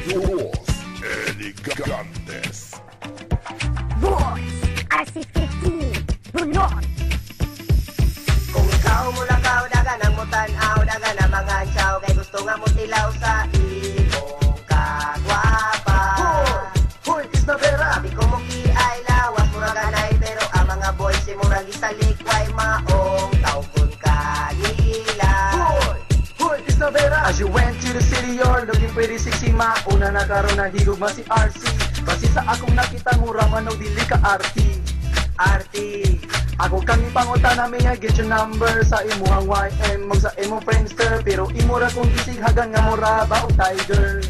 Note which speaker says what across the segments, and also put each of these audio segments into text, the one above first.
Speaker 1: Los Elegantes.
Speaker 2: Boys, RC15, Bulon.
Speaker 3: Kung ikaw mo lakaw, daga nang mo tanaw, daga na mga tsaw, kay gusto nga mo tilaw sa imong kagwapa.
Speaker 4: Hoy, isna vera.
Speaker 3: Sabi ko mo ki ay lawas, mura ganay, pero ang mga boys si mura gisalik, way maong tawgon kanila.
Speaker 4: Hoy, isna vera. As you went to the city, you're looking pretty sexy, mauna na karon na higog man si RC. Basi sa akong nakita, mura man o dili ka arty.
Speaker 3: Arty.
Speaker 4: Ako kang ipanguta na may get your number sa imuhang YM mag sa imong friendster, pero imura kung gisig hagan nga mura ba o tiger.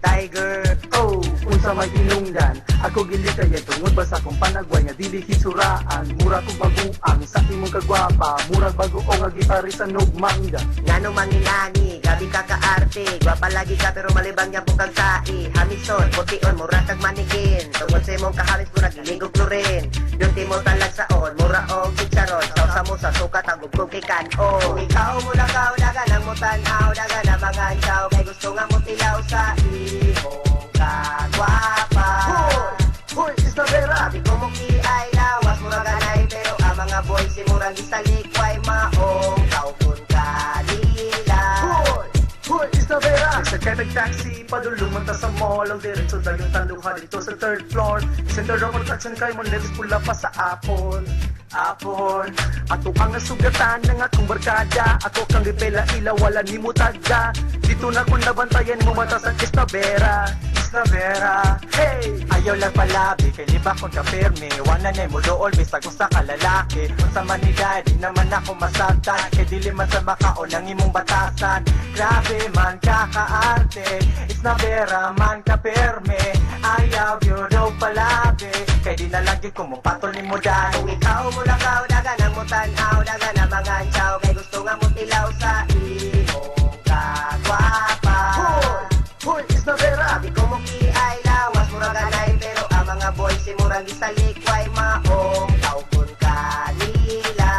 Speaker 3: Tiger.
Speaker 4: Oh, unsa may hinungdan, ako gili kaya tungod basta kong panagway nga dili hisuraan, mura kong baguang sa imong kagwapa, murag bago o nga gitarista nog mangga.
Speaker 3: Ngano manginani, gabi ka kaarte, gwapa lagi ka pero malibang niya pong kagtai. Hamison, pution, mura kag manikin, tungod sa imong kahalis mura giligog rin. Beauty mo talag saon, mura o chicharon, sausa mo sa sukat ang gugog kay kanon. Kung ikaw mo lakaw, daga nang mo tanaw, daga na mga tsaw, kay gusto nga mo tilaw sa imong kagwapa.
Speaker 4: Hoy, isna vera.
Speaker 3: Sabi ko mo ki ay lawas, mura ganay, pero ang mga boys si murang gisalik, way maong tawgon kanila.
Speaker 4: Hoy, isna vera. Nagsakay nag-taxi, padulong man ta sa mall, ang diretso dagang tanduhan dito sa third floor. Center of attraction kay mo, lips pula pa sa Apple. Ato ang nasugatan ng akong barkada, ako kang ripela ila, wala ni mo tagda. Dito na kung nabantayan mo mata sa Isna Vera. Hey!
Speaker 5: Ayaw lang palabi, kay liba kong kapirme. Wala na mo dool, bisag ko sa kalalaki. Kung sa manida, di naman ako masagtan. Kay dili man sa makaon ang imong batasan. Grabe man kakaarte, Isna Vera man kapirme. Ayaw yun daw palabi, kay di na lagi kumupatol ni mo dahil.
Speaker 3: Kung ikaw mo lakaw, daga nang mo tanaw, daga na mga tsaw, kay gusto nga mo tilaw sa imong kagwapa.
Speaker 4: Hoy, Isna Vera.
Speaker 3: Sabi ko mo ki ay lawas, mura ganay, pero ang mga boys si murang gisalik, way maong tawgon kanila.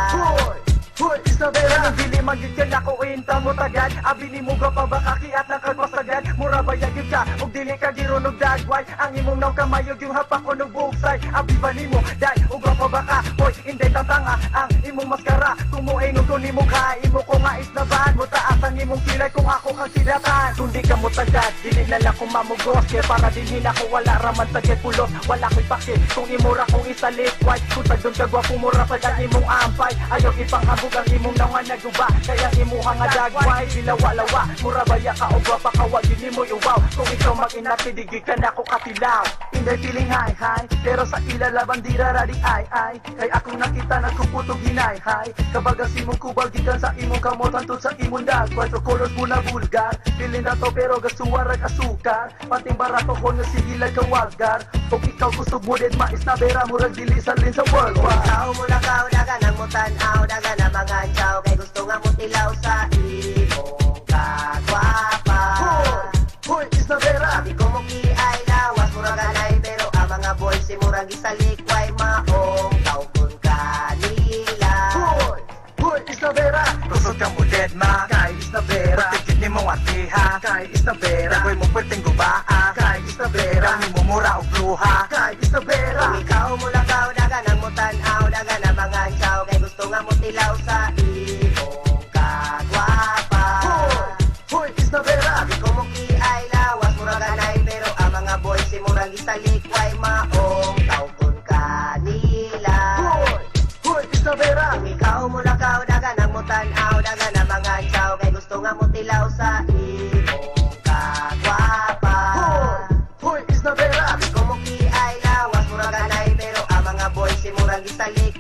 Speaker 4: Hoy, Isna Vera.
Speaker 5: Ang dili magigit ka na ko inta mo tagad. Abi ni mo ka pa ba kakiat na kagpasagad. Mura ba yagid ka, og dili ka girunog dagway. Ang imong naw kamayog yung hapak ko ng buksay. Abi ba ni mo, day, uga pa ba ka. Hoy, hindi tanga ang imong maskara. Kung mo inog ko ni mo ka, imo ko nga isnaban. Mo taas ang imong kilay kung ako kang sidatan. Kung di ka mo tagad, dili na lang ko mamugos. Kaya para dinhin ako wala raman sagit pulos. Wala ko'y pakit, kung imura kong isalik white. Kung tagdon ka gwapo mura sa gan imong ampay. Ayaw ipanghabog ang imong naw nga naguba. Kaya imuha nga dagway, dilawa-lawa. Mura baya ka o gwapa ka, wag yun mo iwaw. Kung ikaw mag-inati, digig ka na ko katilaw.
Speaker 4: Hindi feeling high, pero sa ilala bandira radi ay. Kay akong nakita nagkuputog hinay. Kabaga simong kubal gikan sa imong kamotan tut sa imong dag. 4 colors muna vulgar. Pilin na to pero gasuwarag asukar. Pating barato ko nga sigilag kawagar. Kung ikaw gusto mo din Isna Vera, murag dili sa rin sa world.
Speaker 3: Kung ikaw mo lakaw, daga nang mo tanaw, daga na mga tsaw, kay gusto nga mo tilaw sa imong kagwapa.
Speaker 4: Hoy, Isna Vera.
Speaker 3: Sabi ko mo ki ay lawas, mura ganay, pero ang mga boys si murang gisalik, way maong tawgon kanila.
Speaker 4: Hoy, Isna Vera.
Speaker 5: Kusog ka mo dead ma,
Speaker 4: Kay Isna Vera.
Speaker 5: patigit ni mo atiha.
Speaker 4: Kay Isna Vera.
Speaker 5: Dagoy mo pwedeng gubaa.
Speaker 4: Kay Isna Vera.
Speaker 5: Dami mo mura o luha.
Speaker 4: Kay Isna Vera.
Speaker 3: Kung ikaw mo lakaw, daga nang mo tanaw, daga na mga tsaw, kay gusto nga mo tilaw sa imong kagwapa.
Speaker 4: Hoy, Isna Vera.
Speaker 3: Sabi ko mo ki ay lawas, mura ganay, pero ang mga boys si murang gisalik, way maong tawgon kanila.
Speaker 4: Hoy, Isna Vera.
Speaker 3: Kung ikaw mo lakaw, daga nang mo tanaw, daga na mga tsaw, kay gusto nga mo tilaw sa imong kagwapa.
Speaker 4: Hoy, Isna Vera.
Speaker 3: Sabi ko mo ki ay lawas, mura ganay, pero ang mga boys si murang gisalik,